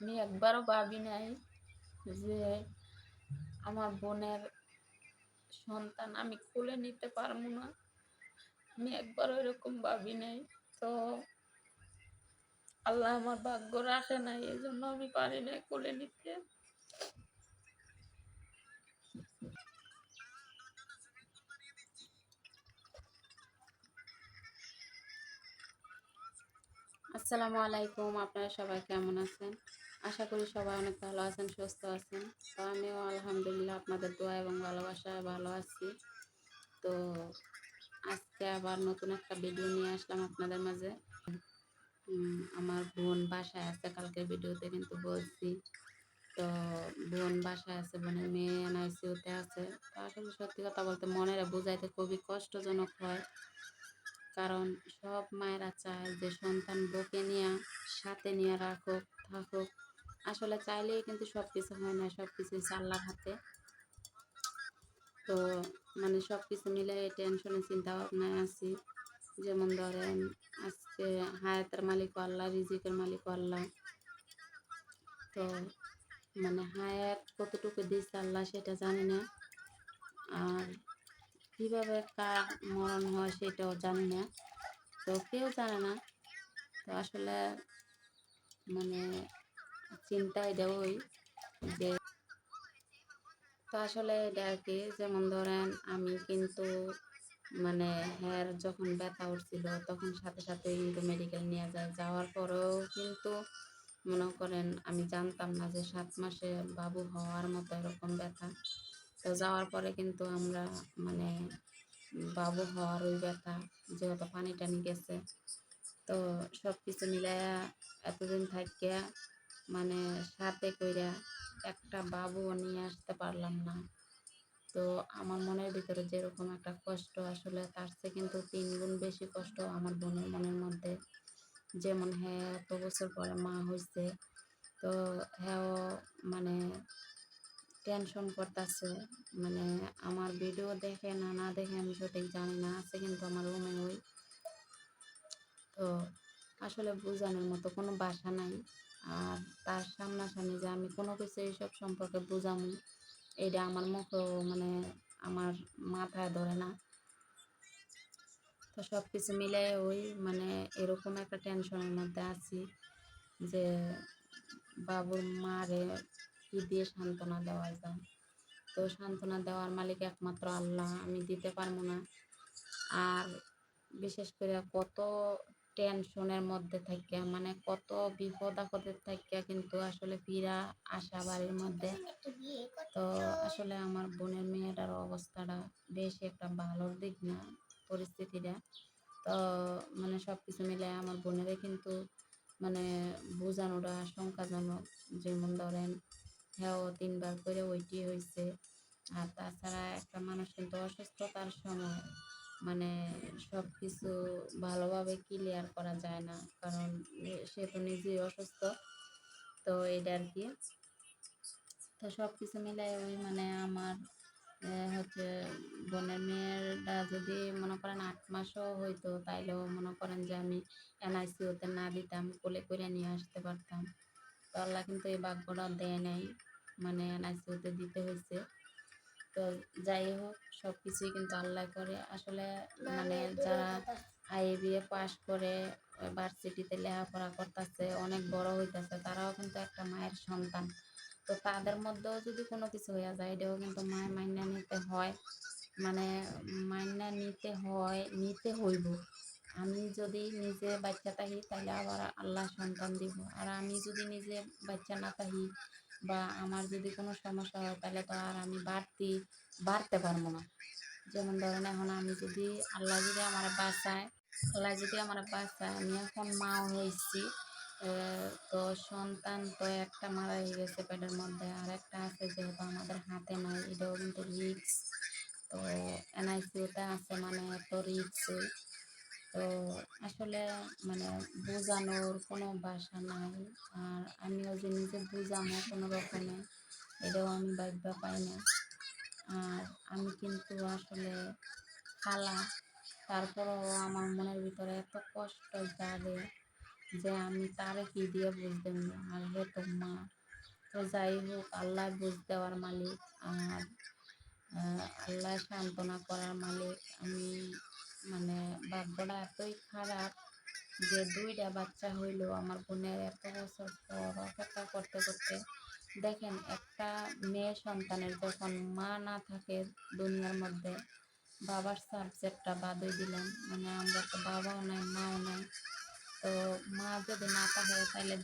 আমি একবারও ভাবি নাই যে আমার বোনের সন্তান আমি কোলে নিতে পারবো না। আমি একবারও এরকম ভাবি নাই। তো আল্লাহ আমার ভাগ্য রাখে নাই, এই জন্য আমি পারি নাই কোলে নিতে। আসসালামু আলাইকুম, আপনারা সবাই কেমন আছেন? আশা করি সবাই অনেক ভালো আছেন, সুস্থ আছেন। তো আমিও আলহামদুলিল্লাহ আপনাদের দোয়া এবং ভালোবাসায় ভালো আছি। তো আজকে আবার নতুন একটা ভিডিও নিয়ে আসলাম আপনাদের মাঝে। আমার বোন বাসায় আছে, কালকের ভিডিওতে কিন্তু বলছি। তো বোন বাসায় আছে, বোনের মেয়ে এনআইসিউতে আছে। তো আসলে সত্যি কথা বলতে মনের বুঝাইতে খুবই কষ্টজনক হয়, কারণ সব মায়েরা চায় যে সন্তান বউকে নিয়ে সাথে নিয়ে রাখুক, থাকুক। আসলে চাইলেই কিন্তু সব কিছু হয় না, সব কিছুই আল্লাহর হাতে। তো মানে সব কিছু মিলে টেনশনে চিন্তা ভাবনায় আছি। যেমন ধরেন, আজকে হায়াতের মালিক আল্লাহ, রিজিকের মালিক আল্লাহ। তো মানে হায়াত কতটুকু দিচ্ছে আল্লাহ সেটা জানি না, আর কিভাবে কার মরণ হয় সেটাও জানি না। তো কেউ জানে না। তো আসলে মানে চিন্তা এটা ওই যে, তো আসলে এটা আর কি। যেমন ধরেন আমি কিন্তু মানে হ্যার যখন ব্যথা উঠছিল তখন সাথে সাথে কিন্তু মেডিকেল নিয়ে যায়। যাওয়ার পরেও কিন্তু মনে করেন আমি জানতাম না যে 7 মাসে বাবু হওয়ার মতো এরকম ব্যথা। তো যাওয়ার পরে কিন্তু আমরা মানে বাবু হওয়ার ওই ব্যথা, যেহেতু পানি টানি গেছে, তো সব কিছু মিলাইয়া এতদিন থাকিয়া মানে সাথে কইরা একটা বাবুও নিয়ে আসতে পারলাম না। তো আমার মনের ভিতরে যেরকম একটা কষ্ট, আসলে তার চেয়ে কিন্তু 3 গুণ বেশি কষ্ট আমার বোনের মনের মধ্যে। যেমন হ্যাঁ, এত বছর পরে মা হয়েছে, তো হ্যাঁ মানে টেনশন করতেছে। মানে আমার ভিডিও দেখে না না দেখে আমি সঠিক জানি না, আছে কিন্তু আমার রুমে ওই। তো আসলে বোঝানোর মতো কোনো ভাষা নাই। আর তার সামনাসামনি যে আমি কোনো কিছু এইসব সম্পর্কে বোঝামু, এটা আমার মুখেও মানে আমার মাথায় ধরে না। তো সব কিছু মিলে ওই মানে এরকম একটা টেনশনের মধ্যে আছি যে বাবুর মারে কি দিয়ে সান্ত্বনা দেওয়া যায়। তো সান্ত্বনা দেওয়ার মালিক একমাত্র আল্লাহ, আমি দিতে পারবো না। আর বিশেষ করে কত টেনশনের মধ্যে থাকিয়া, মানে কত বিপদ আপদের থাকিয়া কিন্তু আসলে ফিরা আসা বাড়ির মধ্যে। তো আসলে আমার বোনের মেয়েটার অবস্থাটা বেশি একটা ভালোর দিক না, পরিস্থিতিটা। তো মানে সব কিছু মিলে আমার বোনেরে কিন্তু মানে বোঝানোটা আশঙ্কাজনক। যেমন ধরেন হ্যাঁ 3বার করে ওইটি হয়েছে। আর তাছাড়া একটা মানুষ কিন্তু অসুস্থতার সময় মানে সব কিছু ভালোভাবে ক্লিয়ার করা যায় না, কারণ সে তো নিজেই অসুস্থ। তো এটা আর কি। তো সব কিছু মিলাই ওই মানে আমার হচ্ছে বোনের মেয়েরটা যদি মনে করেন 8 মাসও হইতো, তাইলেও মনে করেন যে আমি এনআইসিউতে না দিতাম, কোলে করে নিয়ে আসতে পারতাম। তো আল্লাহ কিন্তু এই ভাগ্যটা দেয় নাই, মানে এনআইসিউতে দিতে হয়েছে। তো যাই হোক, সব কিছুই কিন্তু আল্লাহ করে। আসলে মানে যারা আইবিএ পাস করে ভার্সিটিতে লেখাপড়া করতেছে, অনেক বড় হইতেছে, তারাও কিন্তু একটা মায়ের সন্তান। তো তাদের মধ্যেও যদি কোনো কিছু হইয়া যায়, এটাও কিন্তু মায়ের মাইনা নিতে হয়। মানে মাইনা নিতে হয়, নিতে হইব। আমি যদি নিজে বাচ্চা থাকি তাহলে আবার আল্লাহ সন্তান দিব, আর আমি যদি নিজে বাচ্চা না থাকি বা আমার যদি কোনো সমস্যা হয় তাহলে তো আর আমি বাড়তে পারবো না। যেমন ধরেন এখন আমি যদি আল্লাহ যদি আমার বাঁচায়, আল্লাহ যদি আমার বাঁচায়, আমি এখন মাও হয়েছি। তো সন্তান তো একটা মারাই গেছে পেটের মধ্যে, আর একটা আছে যেহেতু আমাদের হাতে নাই, এটাও কিন্তু রিস্ক। তো এনআইসিউতে আছে মানে এত রিস্ক। তো আসলে মানে বোঝানোর কোনো ভাষা নাই। আর আমিও যে নিজে বুঝামো কোনো রকমে, এটাও আমি ভাবতে পাই না। আর আমি কিন্তু আসলে খালা, তারপরেও আমার মনের ভিতরে এত কষ্ট জাগে যে আমি তারে কি দিয়ে বুঝ দেবো, আর হে তো মা। তো যাই হোক, আল্লাহ বুঝ দেওয়ার মালিক, আর আল্লাহ সান্ত্বনা করার মালিক। আমি মানে ভাগ্যটা এতই খারাপ যে 2টা বাচ্চা হইলো আমার বোনের এত বছর পর অপেক্ষা করতে করতে। দেখেন, একটা মেয়ে সন্তানের যখন মা না থাকে দুনিয়ার মধ্যে, বাবার সাবজেক্টটা বাদই দিলাম, মানে আমরা তো বাবাও নাই মাও নাই। তো মা যদি না থাকে তাহলে,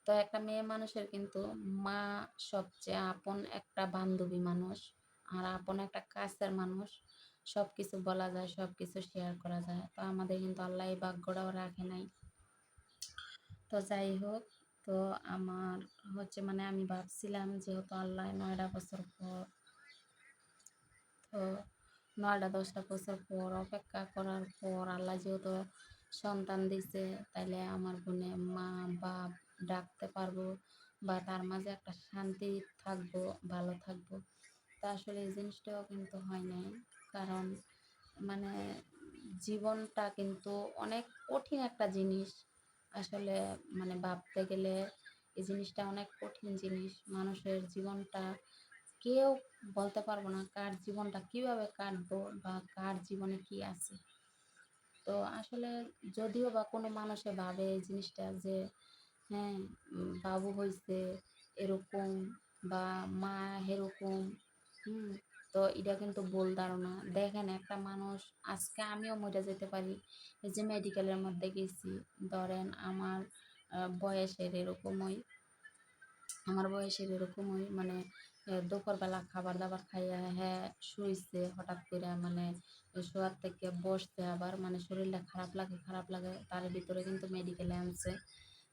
তো একটা মেয়ে মানুষের কিন্তু মা সবচেয়ে আপন একটা বান্ধবী মানুষ, আর আপন একটা কাছের মানুষ। সব কিছু বলা যায়, সব কিছু শেয়ার করা যায়। তো আমাদের কিন্তু আল্লাহ এই ভাগ্যটাও রাখে নাই। তো যাই হোক, তো আমার হচ্ছে মানে আমি ভাবছিলাম যেহেতু আল্লাহ 9টা বছর পর, তো 9টা 10টা বছর পর অপেক্ষা করার পর আল্লাহ যেহেতু সন্তান দিছে, তাইলে আমার বোনে মা বাপ ডাকতে পারবো, বা তার মাঝে একটা শান্তি থাকবো, ভালো থাকবো। তা আসলে এই জিনিসটাও কিন্তু হয় নাই। কারণ মানে জীবনটা কিন্তু অনেক কঠিন একটা জিনিস। আসলে মানে ভাবতে গেলে এই জিনিসটা অনেক কঠিন জিনিস। মানুষের জীবনটা কেউ বলতে পারবো না কার জীবনটা কিভাবে কাটবো, বা কার জীবনে কি আছে। তো আসলে যদিও বা কোনো মানুষে ভাবে এই জিনিসটা যে হ্যাঁ, বাবু হইছে এরকম, বা মা এরকম, হুম, তো এটা কিন্তু ভুল ধারণা। দেখেন, একটা মানুষ, আজকে আমিও মরে যেতে পারি। এই যে মেডিকেলের মধ্যে গেছি, ধরেন বয়সের এরকমই, মানে দুপুরবেলা খাবার দাবার খাইয়া হ্যাঁ শুইছে, হঠাৎ করে মানে শোয়ার থেকে বসছে, আবার মানে শরীরটা খারাপ লাগে, তার ভিতরে কিন্তু মেডিকেলে আনছে।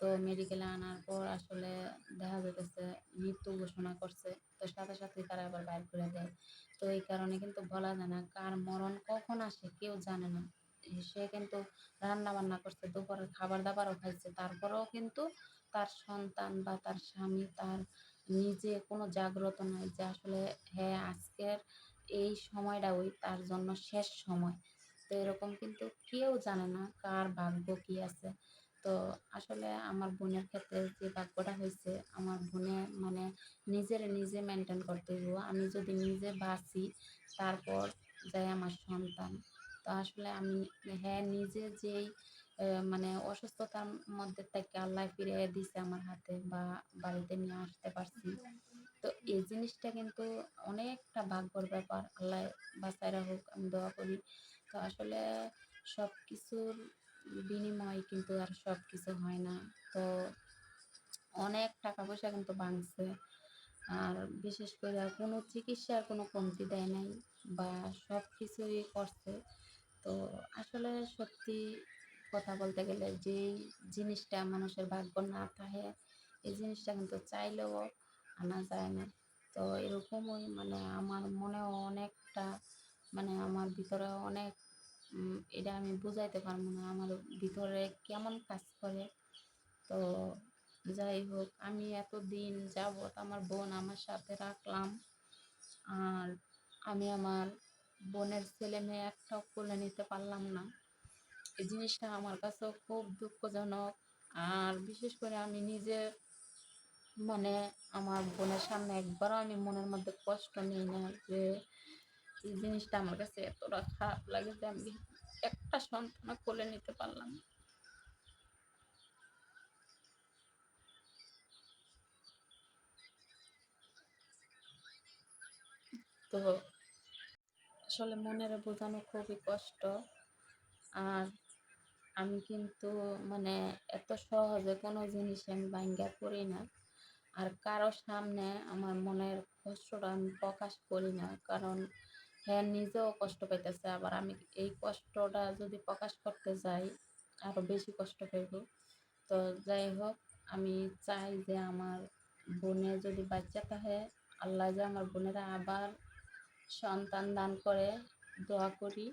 তো মেডিকেলে আনার পর আসলে দেখা যাইতেছে মৃত্যু ঘোষণা করছে। তো সাথে সাথে তারা আবার বাইর করে দেয়। তো এই কারণে কিন্তু বলা যায় না কার মরণ কখন আসে, কেউ জানে না। সে কিন্তু রান্না বান্না করছে, দুপুরের খাবার দাবারও খাইছে, তারপরেও কিন্তু তার সন্তান বা তার স্বামী তার নিজে কোনো জাগ্রত নয় যে আসলে হ্যাঁ আজকের এই সময়টা ওই তার জন্য শেষ সময়। তো এরকম কিন্তু কেউ জানে না কার ভাগ্য কি আছে। তো আসলে আমার বোনের ক্ষেত্রে যে ভাগ্যটা হয়েছে, আমার বোনে মানে নিজে মেনটেন করতে হইব। আমি যদি নিজে বাঁচি, তারপর যাই আমার সন্তান। তো আসলে আমি হ্যাঁ নিজে যেই মানে অসুস্থতার মধ্যে থেকে আল্লাহ ফিরিয়ে দিছে আমার হাতে, বা বাড়িতে নিয়ে আসতে পারছি। তো এই জিনিসটা কিন্তু অনেকটা ভাগ্যর ব্যাপার। আল্লাহ বাঁচায় রাখুক, আমি দোয়া করি। তো আসলে সব কিছুর বিনিময় কিন্তু আর সব কিছু হয় না। তো অনেক টাকা পয়সা কিন্তু ভাঙছে, আর বিশেষ করে কোনো চিকিৎসার কোনো কমতি দেয় নাই, বা সব কিছুই করছে। তো আসলে সত্যি কথা বলতে গেলে যেই জিনিসটা মানুষের ভাগ্য না থাকে, এই জিনিসটা কিন্তু চাইলেও আনা যায় না। তো এরকমই মানে আমার মনেও অনেকটা মানে আমার ভিতরে অনেক এটা আমি বুঝাইতে পারবো না আমার ভিতরে কেমন কাজ করে। তো যাই হোক, আমি এতদিন যাবৎ আমার বোন আমার সাথে রাখলাম, আর আমি আমার বোনের ছেলে মেয়ে একটাও কোলে নিতে পারলাম না। এই জিনিসটা আমার কাছেও খুব দুঃখজনক। আর বিশেষ করে আমি নিজে মানে আমার বোনের সামনে একবারও আমি মনের মধ্যে কষ্ট নিই না যে এই জিনিসটা আমার কাছে এতটা খারাপ লাগে যে আমি একটা সন্তান কোলে নিতে পারলাম না। তো আসলে মনের বোঝানো খুবই কষ্ট। আর আমি কিন্তু মানে এত সহজে কোনো জিনিস আমি ভাঙ্গা করি না, আর কারো সামনে আমার মনের কষ্টটা আমি প্রকাশ করি না। কারণ হ্যাঁ নিজেও কষ্ট পাইতেছে, আবার আমি এই কষ্টটা যদি প্রকাশ করতে যাই আরো বেশি কষ্ট পাইব। তো যাই হোক, আমি চাই যে আমার বোনের যদি বাচ্চা থাকে, আল্লাহ যে আমার বোনেরা আবার সন্তান দান করে, দোয়া করি।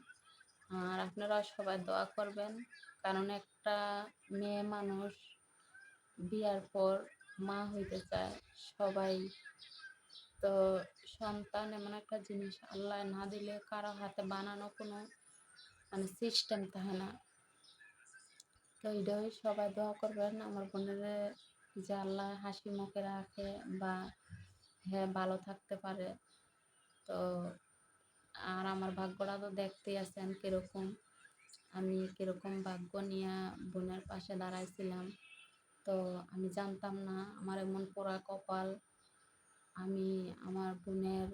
আর আপনারা সবাই দোয়া করবেন, কারণ একটা মেয়ে মানুষ বিয়ার পর মা হইতে চায় সবাই। তো সন্তান এমন একটা জিনিস, আল্লাহ না দিলে কারো হাতে বানানো কোনো মানে সিস্টেম থাকে না। তো এইটাই সবাই দোয়া করবেন আমার বোনের যে আল্লাহ হাসি মুখে রাখে বা হ্যাঁ ভালো থাকতে পারে। তো আর আমার ভাগ্যটা তো দেখতেই আছেন কিরকম, আমি কিরকম ভাগ্য নিয়ে বোনের পাশে দাঁড়াইছিলাম। তো আমি জানতাম না আমার এমন পোড়া কপাল, আমি আমার বোনের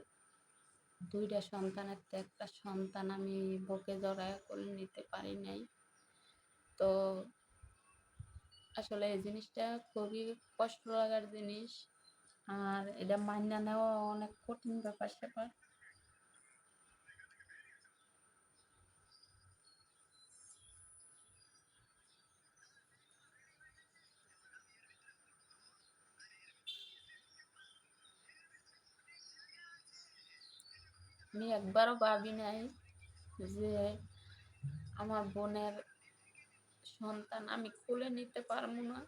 দুইটা সন্তানের তো একটা সন্তান আমি বুকে জড়ায় কোলে নিতে পারি নাই। তো আসলে এই জিনিসটা খুবই কষ্ট লাগার জিনিস, আর এটা মান্য নেওয়া অনেক কঠিন ব্যাপার স্যাপার। আমি একবারও ভাবি নাই যে আমার বোনের সন্তান আমি কোলে নিতে পারবো না,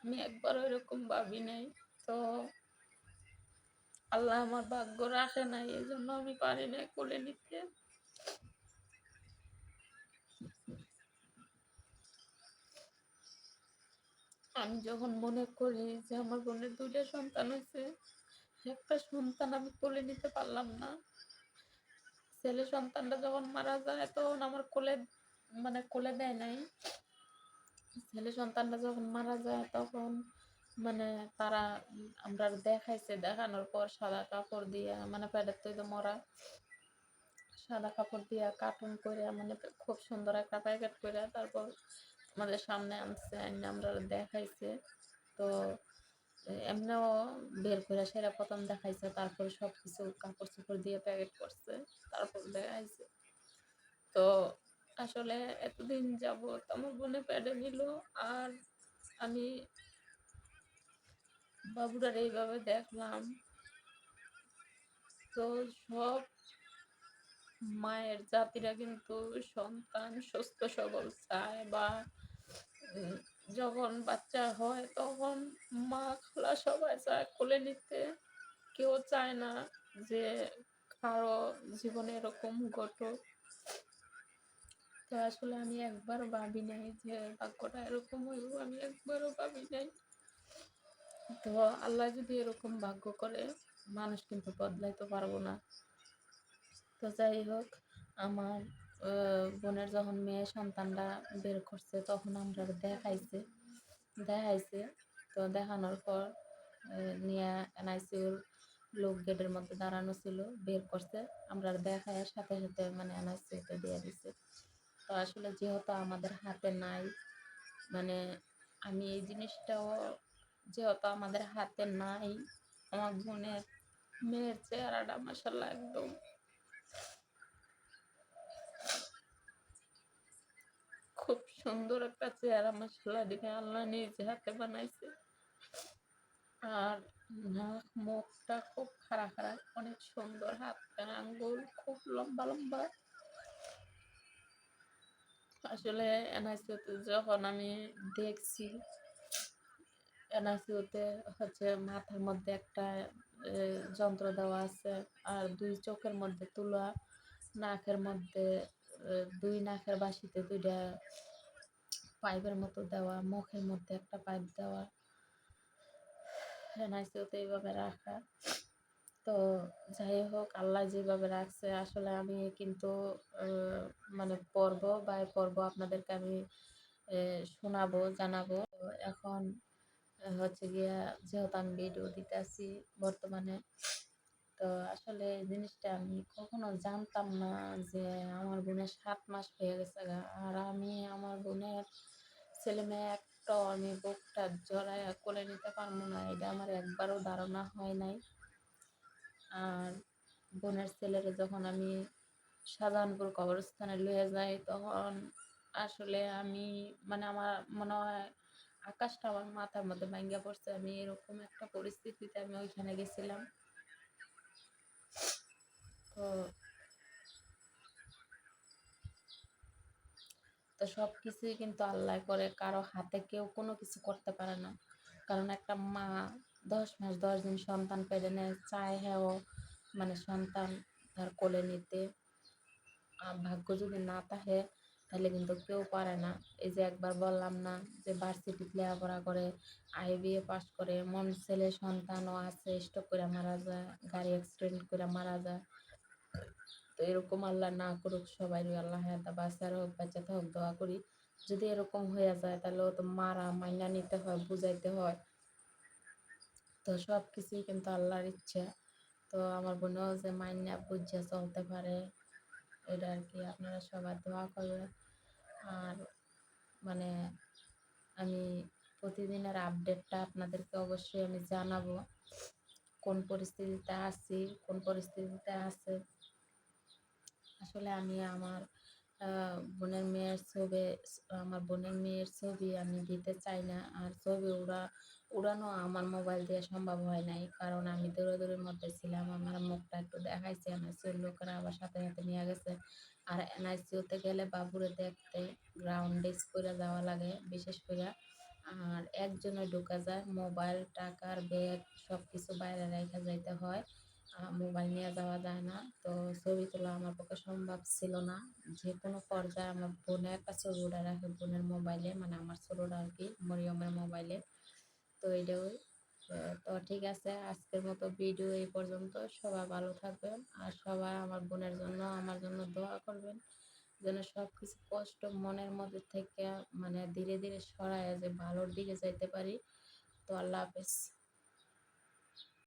আমি একবারও এরকম ভাবি নাই। তো আল্লাহ আমার ভাগ্য রাখে নাই, এই জন্য আমি পারি নাই কোলে নিতে। আমি যখন মনে করি যে আমার বোনের দুইটা সন্তান হয়েছে, একটা সন্তান আমি কোলে নিতে পারলাম না, ছেলে সন্তানটা যখন মারা যায় তখন আমার কোলে মানে কোলে দেয় নাই। ছেলে সন্তানটা যখন মারা যায় তখন মানে তারা আমরা দেখাইছে, দেখানোর পর সাদা কাপড় দিয়ে মানে পেটের তো মরা, সাদা কাপড় দিয়ে কার্টুন করে মানে খুব সুন্দর একটা প্যাকেট করে তারপর আমাদের সামনে আনছে, আইনে আমরা দেখাইছে। তো এমনিও বের করে সেরা প্রথম দেখাইছে, তারপর সব কিছু কাপড় চোপড় দিয়ে প্যাকেট করছে, তারপর দেখাইছে। তো আসলে এতদিন যাবৎ আমার বোনে প্যাডে নিল, আর আমি বাবুটার এইভাবে দেখলাম। তো সব মায়ের জাতিরা কিন্তু সন্তান সুস্থ সবল চায়, বা উম, যখন বাচ্চা হয় তখন মা খালা সবাই চায় কোলে নিতে, কেউ চায় না যে কারো জীবনে এরকম ঘটুক। তো আসলে আমি একবারও ভাবি নাই যে ভাগ্যটা এরকম হইব, আমি একবারও ভাবি নাই। তো আল্লাহ যদি এরকম ভাগ্য করে, মানুষ কিন্তু বদলাইতে পারবো না। তো যাই হোক, আমার বোনের যখন মেয়ে সন্তানরা বের করছে তখন আমরা দেখাইছে, দেখাইছে। তো দেখানোর পর নিয়ে এনআইসিউর লোক গেটের মধ্যে দাঁড়ানো ছিল, বের করছে, আমরা দেখায় সাথে সাথে মানে এনআইসিউতে দিয়ে দিছে। তো আসলে যেহেতু আমাদের হাতে নাই, মানে আমি এই জিনিসটাও যেহেতু আমাদের হাতে নাই, আমার বোনের মেয়ের চেহারাটা মাশাআল্লাহ একদম খুব সুন্দর একটা চেহারা, মাশাআল্লাহ দেখে আল্লাহ নিজে হাতে বানাইছে। আর নাক মুখটা খুব খাড়া খাড়া, অনেক সুন্দর, হাত পা আঙ্গুল খুব লম্বা লম্বা। আসলে এনআইসিউতে যখন আমি দেখছি, এনআইসিউতে হচ্ছে মাথার মধ্যে একটা যন্ত্র দেওয়া আছে, আর দুই চোখের মধ্যে তুলা, নাকের মধ্যে দুই নাকের বাসিতে দুইটা পাইপের মতো দেওয়া, মুখের মধ্যে একটা পাইপ দেওয়া, এনআইসিউতে এইভাবে রাখা। তো যাই হোক, আল্লাহ যেভাবে রাখছে, আসলে আমি কিন্তু মানে পড়বো বা পড়বো আপনাদেরকে আমি শোনাবো, জানাবো। তো এখন হচ্ছে গিয়া যেহেতু আমি ভিডিও দিতে আসি বর্তমানে, তো আসলে এই জিনিসটা আমি কখনো জানতাম না যে আমার বোনের 7 মাস হয়ে গেছে গা, আর আমি আমার বোনের ছেলে মেয়ে একটাও আমি বুকটা জড়াইয়া কোলে নিতে পারবো না, এটা আমার একবারও ধারণা হয় নাই। আর বোনের ছেলেরে যখন আমি শাহজাহানপুর কবরস্থানে লইয়া যাই তখন আসলে আমি মানে আমার মনে হয় আকাশটা আমার মাথার মধ্যে ভাঙ্গা পড়ছে, আমি এরকম একটা পরিস্থিতিতে আমি ওইখানে গেছিলাম। তো তো সব কিছুই কিন্তু আল্লাহ করে, কারো হাতে কেউ কোনো কিছু করতে পারে না। কারণ একটা মা 10 মাস 10 দিন সন্তান পেড়ে নেয়, চায় হ্যাঁ মানে সন্তান তার কোলে নিতে, ভাগ্য যদি না থাকে তাহলে কিন্তু কেউ পারে না। এই যে একবার বললাম না যে ভার্সিটিতে লেখাপড়া করে, IBA পাস করে, এমন ছেলে সন্তানও আছে স্ট্রোক করে মারা যায়, গাড়ি অ্যাক্সিডেন্ট করে মারা যায়। তো এরকম আল্লাহ না করুক, সবাই আল্লাহ হায়াতে বাঁচার হোক, বাঁচাতে হোক দোয়া করি। যদি এরকম হয়ে যায় তাহলে তো মারা মাইনা নিতে হয়, বুঝাইতে হয়। তো সব কিছুই কিন্তু আল্লাহর ইচ্ছা। তো আমার বোনও যে মাইনা বুঝে চলতে পারে, এটা আর কি। আপনারা সবাই দোয়া করবেন। আর মানে আমি প্রতিদিনের আপডেটটা আপনাদেরকে অবশ্যই আমি জানাবো, কোন পরিস্থিতিতে আছি, কোন পরিস্থিতিতে আছে। আসলে আমি আমার আমার বোনের মেয়ের ছবি আমি দিতে চাই না। আর ছবি উড়ানো আমার মোবাইল দিয়ে সম্ভব হয় নাই, কারণ আমি দৌড়াদৌড়ির মধ্যে ছিলাম। আমার মুখটা একটু দেখাইছে, এনআইসিউর লোকেরা আবার সাথে সাথে নিয়ে গেছে। আর এনআইসিউতে গেলে বাবুরে দেখতে গ্রাউন্ড ডেস্ক করে যাওয়া লাগে বিশেষ করে। আর একজনে ঢোকা যায়, মোবাইল, টাকার ব্যাগ সব কিছু বাইরে রেখে যাইতে হয়, মোবাইল নিয়ে যাওয়া যায় না। তো ছবি তোলা আমার পক্ষে সম্ভব ছিল না। যে কোনো পর্যায়ে আমার বোনে একটা ছবি উঠে রাখে বোনের মোবাইলে, মানে আমার ছোটোটা আর কি, মরিয়মের মোবাইলে। তো এটাই। তো ঠিক আছে, আজকের মতো ভিডিও এই পর্যন্ত। সবাই ভালো থাকবেন আর সবাই আমার বোনের জন্য, আমার জন্য দোয়া করবেন, যেন সব কিছু কষ্ট মনের মধ্যে থেকে মানে ধীরে ধীরে সরায় যে ভালোর দিকে যাইতে পারি। তো আল্লাহ হাফেজ।